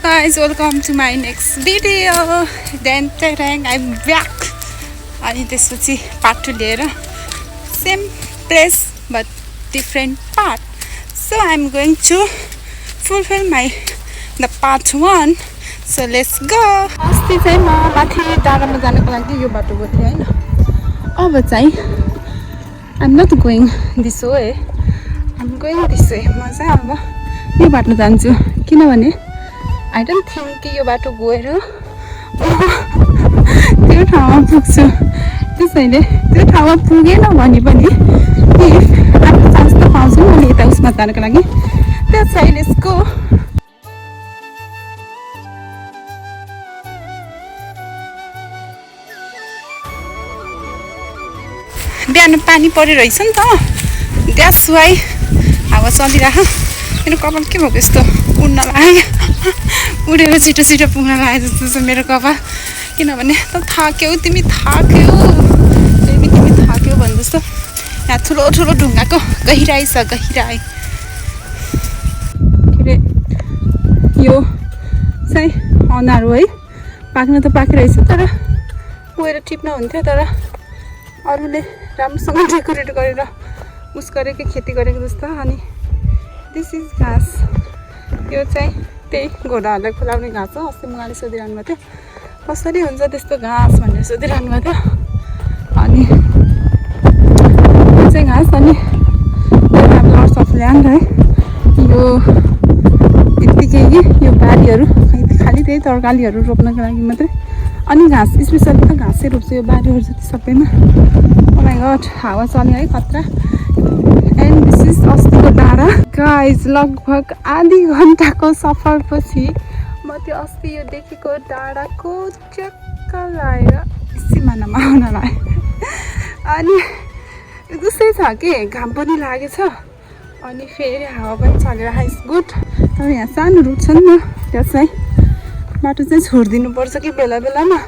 guys, welcome to my next video. Then I'm back. And this is part 2 later. Same place but different part. So I'm going to fulfill the part 1. So let's go. अस्ति चाहिँ म माथि डाँडामा जानको लागि यो बाटो गएको थिएँ हैन. अब चाहिँ I'm not going this way. I'm going this way. म चाहिँ अब यो बाटो जान्छु किनभने I don't think यो बाटो गएर त्यो ठाउँमा पुग्छु. त्यसैले त्यो ठाउँमा पुगेन भने पनि आफ्नो चान्स त पाउँछु मैले यता उसमा जानको लागि. That's why let's go. बिहान पानी परिरहेछ नि त. That's why हावा चलिरहेको. मेरो कपाल के भएको यस्तो उड्न लाग्यो. उडेर छिटो छिटो पुग्न लाग्यो जस्तो छ मेरो कपाल. किनभने त थाक्यौ तिमी थाक्यौ भन्नु जस्तो. यहाँ ठुलो ठुलो ढुङ्गाको गहिराई छ गहिराई. के अरे यो चाहिँ अनार हो है. पाक्न त पाकिरहेछ तर गएर टिप्न हुन्थ्यो. तर अरूले राम्रोसँग डेकोरेट गरेर उस गरेको खेती गरेको जस्तो. अनि दिस इज घाँस. यो चाहिँ त्यही घोडाहरूलाई खुलाउने घाँस हो. अस्ति मुगाले सोधिरहनु भएको थियो कसरी हुन्छ त्यस्तो घाँस भनेर सोधिरहनु भएको थियो. अनि यो चाहिँ घाँस. अनि लट्स अफ ल्यान्ड है. यो यत्तिकै यो बारीहरू खालि त्यही तरकारीहरू रोप्नको लागि मात्रै. अनि घाँस स्पेसली त घाँसै रोप्छ यो बारीहरू जति सबैमा. ओ माई गॉड हावा चल्यो है खतरा. एन्ड दिस इज अस्तिको डाँडा गाइज. लगभग आधी घन्टाको सफरपछि म त्यो अस्ति यो देखेको डाँडाको च्याक्क लगाएर सिमानामा आउनलाई. अनि गुस्सै छ कि घाम पनि लागेछ. अनि फेरि हावा पनि चलिरहेको इज गुड. तर यहाँ सानो रुट छ नि त त्यसलाई बाटो चाहिँ छोडिदिनुपर्छ कि बेला बेलामा.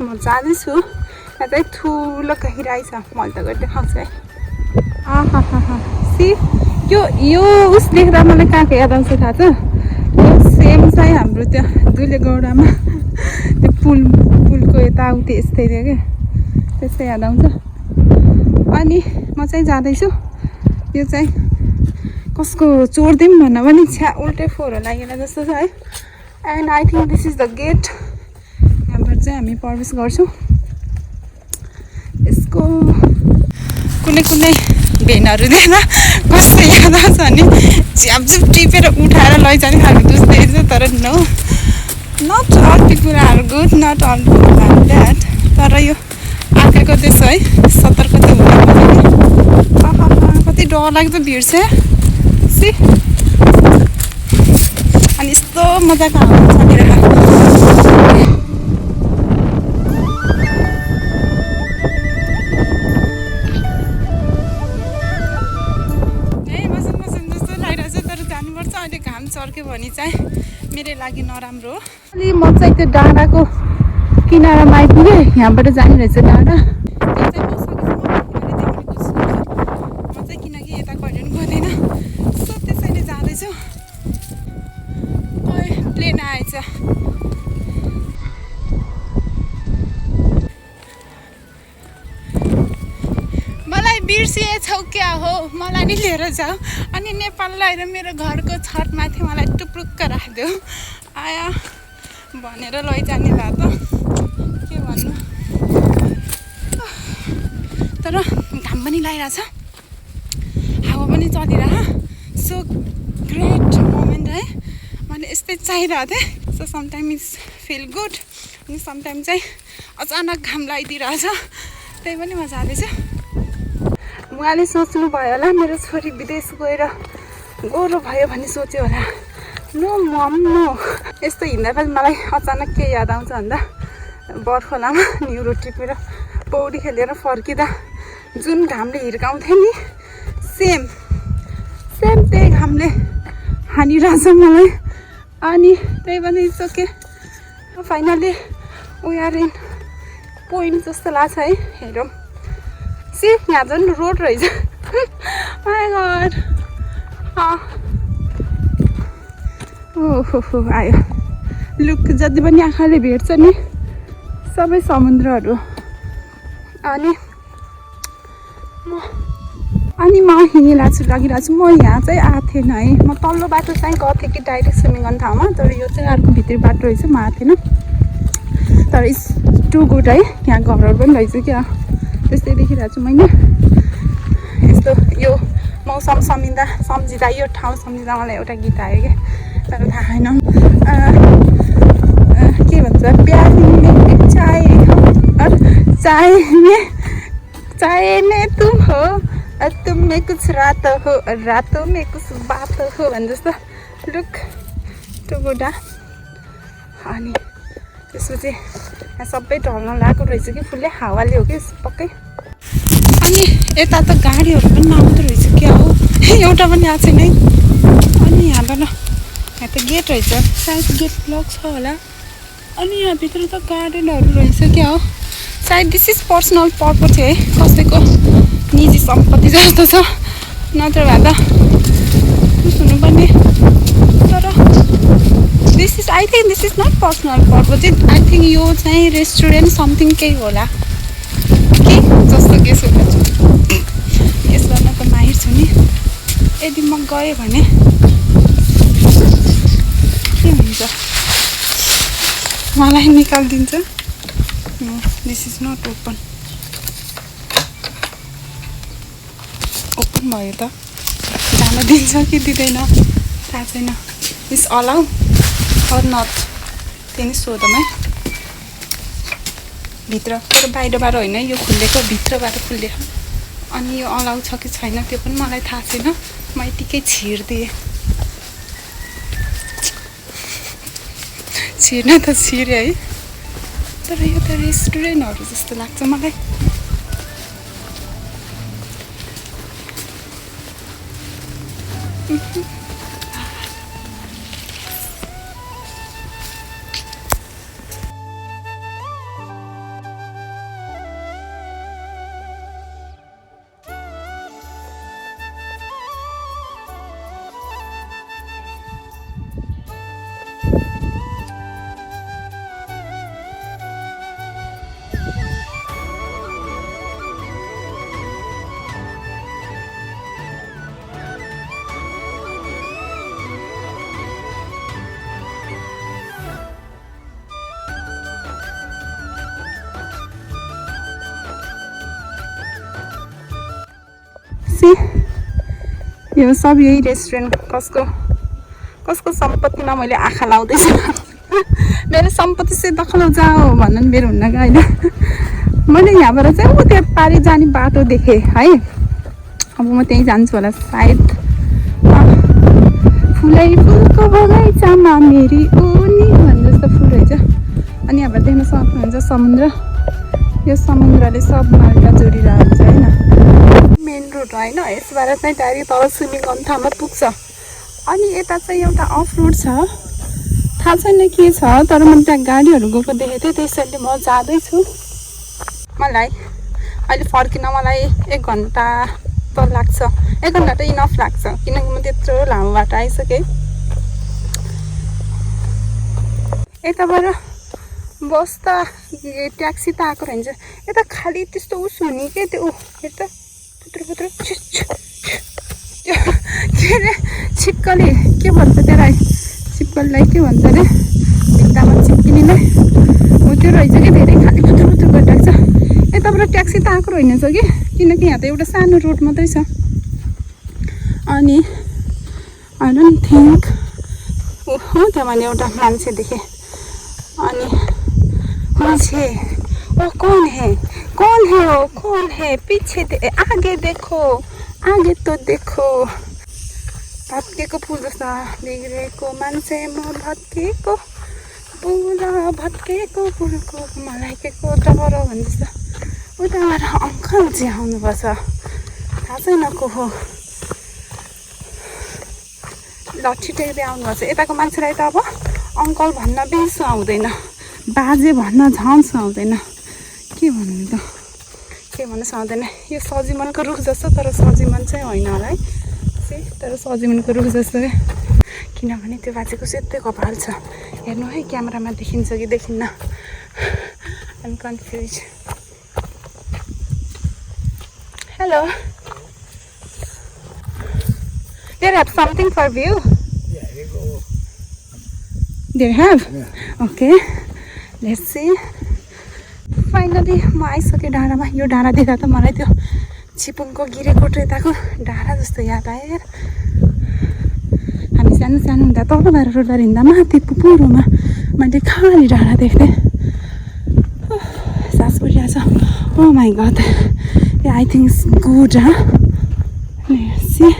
म जाँदैछु. यहाँ चाहिँ ठुलो गहिराई छ. मैले त गएर देखाउँछु है. सी यो उस देख्दा मलाई कहाँको याद आउँछ थाहा छ. यो सेम चाहिँ हाम्रो त्यो दुलेगौडामा त्यो पुलको यताउति यस्तै थियो क्या. त्यस्तै याद आउँछ. अनि म चाहिँ जाँदैछु. यो चाहिँ कसको चोरिदिउँ भन्दा पनि छ्या उल्टै फोहोर लागेर जस्तो छ है. And I think this is the gate. यहाँबाट चाहिँ हामी प्रवेश गर्छौँ. यसको कुनै कुनै भेनहरू देख्दा कस्तो याद आउँछ भने झ्यापझुप टिपेर उठाएर लैजाने खालको जस्तै छ. तर no not all people are good. Not all people are bad. तर यो अर्काको देश है. सतर्क त हुनुपर्छ. कति डरलाग्दो भिड छ सी. अनि यस्तो मजाको हावा चलिरहेको. अहिले घाम चर्क्यो भने चाहिँ मेरो लागि नराम्रो हो. अलि म चाहिँ त्यो डाँडाको किनारामा आइपुगेँ. यहाँबाट जाने रहेछ डाँडा. म चाहिँ किनकि यता कहिले पनि गउँदैन. सो त्यसैले जाँदैछु. प्लेन आएछ. मलाई बिर्सिएछौ क्या हो. मलाई नि लिएर जाऊ. अनि नेपाल ल्याएर मेरो घरको छतमाथि मलाई टुप्रुक्क राखिदेऊ. आया भनेर लैजाने भए त के भन्नु. तर घाम पनि लागिरहेछ. हावा पनि चलिरह. सो ग्रेट मोमेन्ट है. मैले यस्तै चाहिरहेको थिएँ. So sometime is feel good. अनि समटाइम चाहिँ अचानक घाम लगाइदिइरहेछ. त्यही पनि म जाँदैछु. उहाँले सोच्नु भयो होला मेरो छोरी विदेश गएर गोरो भयो भन्ने सोच्यो होला. नो मम नो. यस्तो हिँड्दा पनि मलाई अचानक के याद आउँछ भन्दा बर्खलामा न्युरो टिपेर पौडी खेलेर फर्किँदा जुन घामले हिर्काउँथ्यो नि सेम त्यही घामले हानिरहेछ मलाई. अनि त्यही पनि सके finally we are in point जस्तो लाग्छ है. हेरौँ सी यहाँ झन् रोड रहेछ. My God. ओहो आयो लुक जति पनि आँखाले भेट्छ नि सबै समुद्रहरू अनि म लागिरहेको छु म यहाँ चाहिँ आएको थिएन है म तल्लो बाटो चाहिँ गएको थिएँ कि डाइरेक्ट स्विमिङ गर्ने ठाउँमा तर यो चाहिँ अर्को भित्री बाटो रहेछ म आएको थिएन तर इट्स टु गुड है यहाँ घरहरू पनि रहेछ क्या त्यस्तै देखिरहेको छु मैले यस्तो यो मौसम सम्झिँदा यो ठाउँ सम्झिँदा मलाई एउटा गीत आयो क्या तर थाहा छैन के भन्छ प्यार में चाय में तुम हो तुम में कुछ रात हो रातों में कुछ बात हो भने जस्तो लुक टुगुडा अनि त्यसपछि यहाँ सबै ढल्न लागेको रहेछ कि फुल्लै हावाले हो कि पक्कै अनि यता त गाडीहरू पनि नआउँदो रहेछ क्या हो एउटा पनि आएको छैन है अनि यहाँबाट यहाँ त गेट रहेछ सायद गेट लक छ होला अनि यहाँभित्र त गार्डनहरू रहेछ क्या हो सायद दिस इज पर्सनल प्रपर्टी है कसैको निजी सम्पत्ति जस्तो छ नत्र भए त हुनुपर्ने तर this is I think this is not personal property I think यो चाहिँ रेस्टुरेन्ट समथिङ केही होला के जस्तो गेस गेस गर्न त माहिर छु नि यदि म गएँ भने के हुन्छ मलाई निकालिदिन्छ दिस इज नट ओपन भयो त जान दिन्छ कि दिँदैन थाहा छैन इज अलाउ अर नट त्यही नै सोधौँ है भित्र तर बाहिरबाट होइन यो खुलेको भित्रबाट खुलेको अनि यो अलाउ छ कि छैन त्यो पनि मलाई थाहा छैन म यतिकै छिर्दिएँ छिर्न त छिरेँ है तर यो त रेस्टुरेन्टहरू जस्तो लाग्छ मलाई यो सब यही रेस्टुरेन्ट कसको सम्पत्तिमा मैले आँखा लाउँदैछु मेरो सम्पत्ति चाहिँ दखल जाओ भन्नु नि मेरो हुन्न होइन मैले यहाँबाट चाहिँ म त्यो पारि जाने बाटो देखेँ है अब म त्यहीँ जान्छु होला सायद फुलै फुलको बगैँचामा मेरी ओनी भन्ने जस्तो फुल रहेछ अनि यहाँबाट देख्न सक्नुहुन्छ समुद्र यो समुद्रले सब मार्ग जोडिरहेको हुन्छ होइन मेन रोड होइन यसबाट चाहिँ डाइरेक्ट तल स्विमिङ गर्ने ठाउँमा पुग्छ अनि यता चाहिँ एउटा अफ रोड छ थाहा छैन के छ तर मैले त्यहाँ गाडीहरू गएको देखेको थिएँ त्यसैले म जाँदैछु मलाई अहिले फर्किन मलाई 1 घन्टा त लाग्छ 1 घन्टा त इनफ लाग्छ किनकि म त्यत्रो लामो बाटो आइसकेँ यताबाट बस त ट्याक्सी त आएको रहन्छ यता खालि त्यस्तो उस हुने के त्यो हेर त पुत्रो के अरे छिप्कली के भन्छ त्यसलाई छिप्कलीलाई के भन्छ अरे भित्तामा चिप्किने हो त्यो रहेछ कि धेरै खालि पुत्रो गरिरहेको छ यताबाट ट्याक्सी त आएको रहेनछ कि किनकि यहाँ त एउटा सानो रोड मात्रै छ अनि आई डोन्ट थिङ्क ओहो त्यहाँ भने एउटा मान्छे देखेँ अनि मुझे ओ कौन है वो कौन है पीछे आगे देखो आगे तो देखो भत्केको फुल जस्तो बिग्रेको मान्छे म भत्केको पुरा भत्केको फुलको मलाई के को डर भने जस्तो उताबाट अङ्कल चाहिँ आउनुपर्छ थाहा छैन को हो ल छिटै आउनुपर्छ यताको मान्छेलाई त अब अङ्कल भन्न बेस आउँदैन बाजे भन्न झन् सुहाउँदैन के भन्नु त के भन्न सुहाउँदैन यो सजिमनको रुख जस्तो तर सजिमन चाहिँ होइन होला है तर सजिमनको रुख जस्तो के किनभने त्यो बाजेको सेतै कपाल छ हेर्नु है क्यामेरामा देखिन्छ कि देखिन्न I'm confused. Hello. They have something for view? Yeah, you go. They have? Yeah. Okay. Let's see. Finally, म आइसकेँ डाँडामा यो डाँडा देख्दा त मलाई त्यो चिपुङको गिरेकोट यताको डाँडा जस्तो याद आयो यार हामी सानो सानो हुँदा तल भएर रोडबाट हिँड्दा माथि पुपुरोमा मैले खाली डाँडा देख्थेँ सास परिरहेको छ Oh my god. Yeah, I think it's good, huh? Let's see.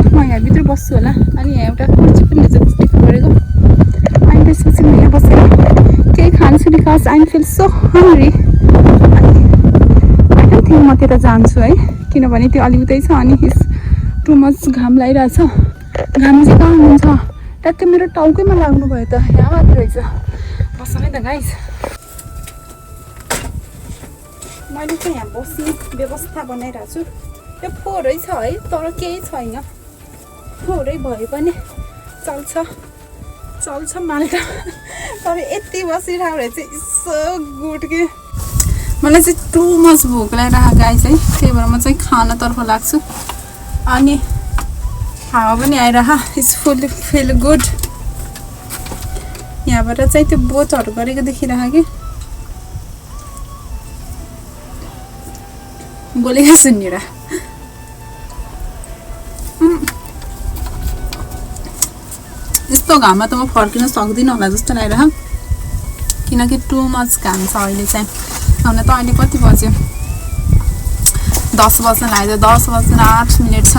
म यहाँभित्र बस्छु होला अनि यहाँ एउटा कुर्सी पनि रहेछ टिकट गरेको अनि त्यसपछि म यहाँ बसेर केही खान्छु because I feel so hungry अनि आई डोन्ट थिङ्क म त्यता जान्छु है किनभने त्यो अलि उतै छ अनि टु मच घाम लागिरहेछ घाम चाहिँ कहाँ हुन्छ ट्याक्कै मेरो टाउकैमा लाग्नुभयो त यहाँ मात्र रहेछ बस्छ है त गाइस मैले चाहिँ यहाँ बस्ने व्यवस्था बनाइरहेको छु त्यो फोहोरै छ है तर केही छैन फोहोरै भए पनि चल्छ माल्टा तर यति बसिरहेको रहेछ सो गुड के मलाई चाहिँ टु मच भोक लागिरहेको गाइस है त्यही भएर म चाहिँ खानातर्फ लाग्छु अनि हावा पनि आइरह इट्स फिल गुड यहाँबाट चाहिँ त्यो बोटहरू गरेको देखिरह कि बोलेको सुनिरह यस्तो घाममा त म फर्किन सक्दिनँ होला जस्तो लागिरह किनकि टु मच घाम छ अहिले चाहिँ हुन त अहिले कति बज्यो 10 बज्न लाग्यो 10 बज्न 8 मिनट छ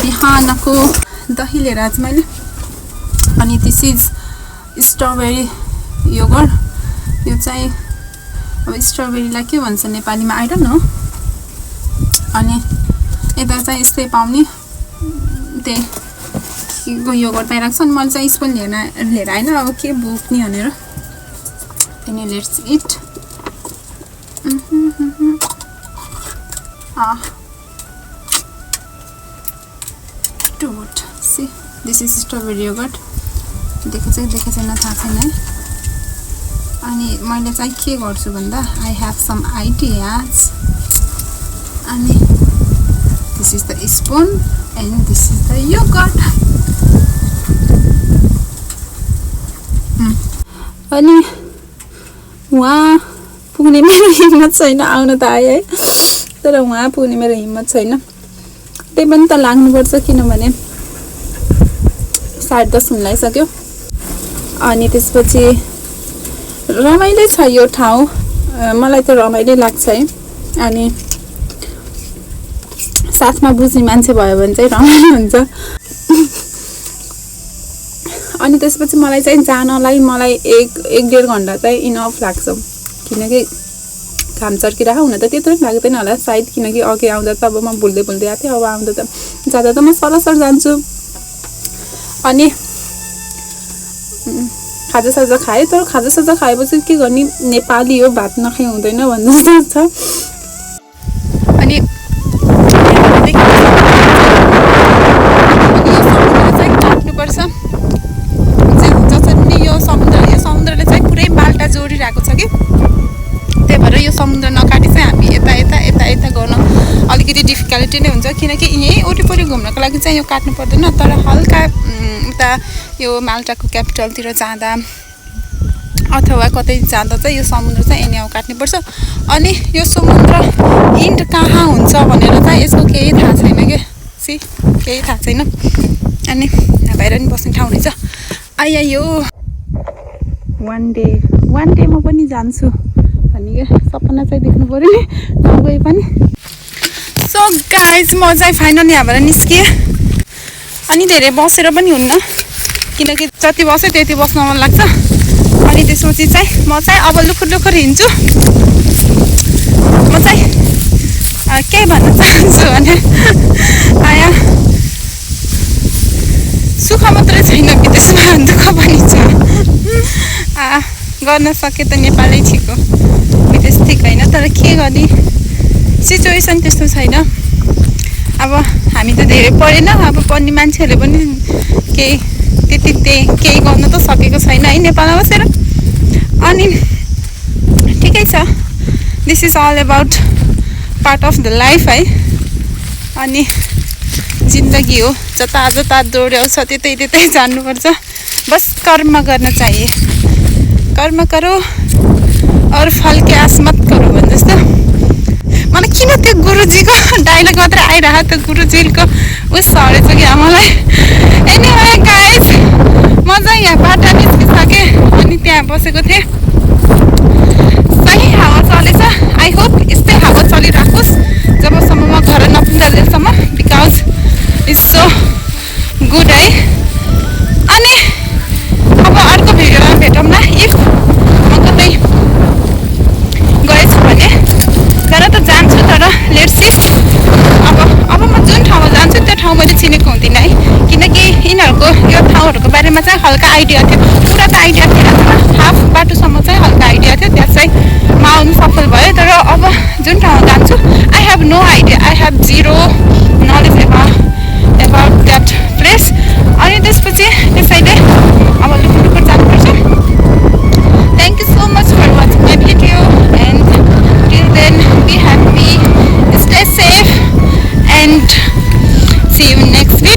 बिहानको दही लिएर आज मैले अनि दिस इज स्ट्रबेरी योगर्ट यो चाहिँ अब स्ट्रबेरीलाई के भन्छ नेपालीमा आई डोन्ट नो अनि यता चाहिँ यस्तै पाउने त्यही योगर्ट पाइरहेको छ अनि मैले चाहिँ स्पुन लिएर आएन अब के बोक्ने भनेर अनि let's it See, this is strawberry yogurt. देखेको छैन थाहा छैन है अनि मैले चाहिँ के गर्छु भन्दा I have some ideas अनि this is the spoon and this is the yogurt अनि वहाँ पुग्ने मेरो हिम्मत छैन आउन त आए है तर वहाँ पुग्ने मेरो हिम्मत छैन त्यही पनि त लाग्नुपर्छ किनभने 10:30 हुन लागिसक्यो अनि त्यसपछि रमाइलो छ यो ठाउँ मलाई त रमाइलो लाग्छ है अनि साथमा बुझ्ने मान्छे भयो भने चाहिँ रमाइलो हुन्छ अनि त्यसपछि मलाई चाहिँ जानलाई मलाई 1-1.5 घण्टा चाहिँ इनफ लाग्छ किनकि घाम चर्किरहेको हुन त त्यत्रो लाग्दैन होला सायद किनकि अघि आउँदा त अब म भुल्दै आएको थिएँ अब आउँदा त जाँदा त म सरसर जान्छु अनि खाजासाजा खाएँ तर खाजासाजा खाएपछि के गर्ने नेपाली हो भात नखाइ हुँदैन भन्ने जस्तो छ अनि काट्नुपर्छ जसरी यो समुद्रले चाहिँ पुरै बाल्टा जोडिरहेको छ कि त्यही भएर यो समुद्र नकाटी चाहिँ हामी यता गर्न अलिकति डिफिकल्टी नै हुन्छ किनकि यहीँ वरिपरि घुम्नको लागि चाहिँ यो काट्नु पर्दैन तर हल्का उता यो माल्टाको क्यापिटलतिर जाँदा अथवा कतै जाँदा चाहिँ यो समुद्र चाहिँ एनिहाउ काट्नुपर्छ। अनि यो समुद्र इन्ड कहाँ हुन्छ भनेर चाहिँ यसको केही थाहा छैन के केही थाहा छैन। अनि बाहिर नि बस्ने ठाउँ रहेछ। आइया यो वान डे म पनि जान्छु भन्ने क्या सपना चाहिँ देख्नु पऱ्यो नि नगए पनि। सो गाइज म चाहिँ फाइनली यहाँबाट निस्किएँ। अनि धेरै बसेर पनि हुन्न किनकि जति बस्यो त्यति बस्न मन लाग्छ। अनि त्यसपछि चाहिँ म चाहिँ अब लुखुर हिँड्छु। म चाहिँ केही भन्न चाहन्छु भने आया सुख मात्रै छैन विदेशमा दुःख पनि छ। गर्न सके त नेपालै ठिक हो, विदेश ठिक होइन। तर के गर्ने सिचुएसन त्यस्तो छैन। अब हामी त धेरै पढेन, अब पढ्ने मान्छेहरूले पनि केही गर्न त सकेको छैन है नेपालमा बसेर। अनि ठिकै छ, this is all about part of the life है। अनि जिन्दगी हो, जता दौड्याउँछ त्यतै जान्नुपर्छ। बस कर्म गर्न चाहिए, कर्म करो और फल के आस मत करो भन् जस्तो। मलाई किन त्यो गुरुजीको डायलग मात्रै आइरहेको त्यो गुरुजीको उस हरेछ कि मलाई। एनिवे गाइज म चाहिँ यहाँबाट निस्किसकेँ अनि त्यहाँ बसेको थिएँ। सही हावा चलेछ। आई होप यस्तै हावा चलिराखोस् जबसम्म म घर नपुग्दाजेलसम्म, बिकज इट्स सो गुड है। अनि अब अर्को भिडियोमा भेटौँला। इफ म कतै गएछु भने तर त जान्छु, तर लेट्स सी। अब म जुन ठाउँमा जान्छु त्यो ठाउँ मैले चिनेको हुँदिनँ है, किनकि यिनीहरूको यो ठाउँहरूको बारेमा चाहिँ हल्का आइडिया थियो। पुरा त आइडिया थिएन, तर हाफ बाटोसम्म चाहिँ हल्का आइडिया थियो। त्यहाँ चाहिँ म आउनु सफल भयो। तर अब जुन ठाउँमा जान्छु I have no idea, I have zero knowledge about that place. अनि त्यसपछि त्यसैले अब लुकुर जानुपर्छ। Thank you so much for watching my video and till then be happy, stay safe and see you next video.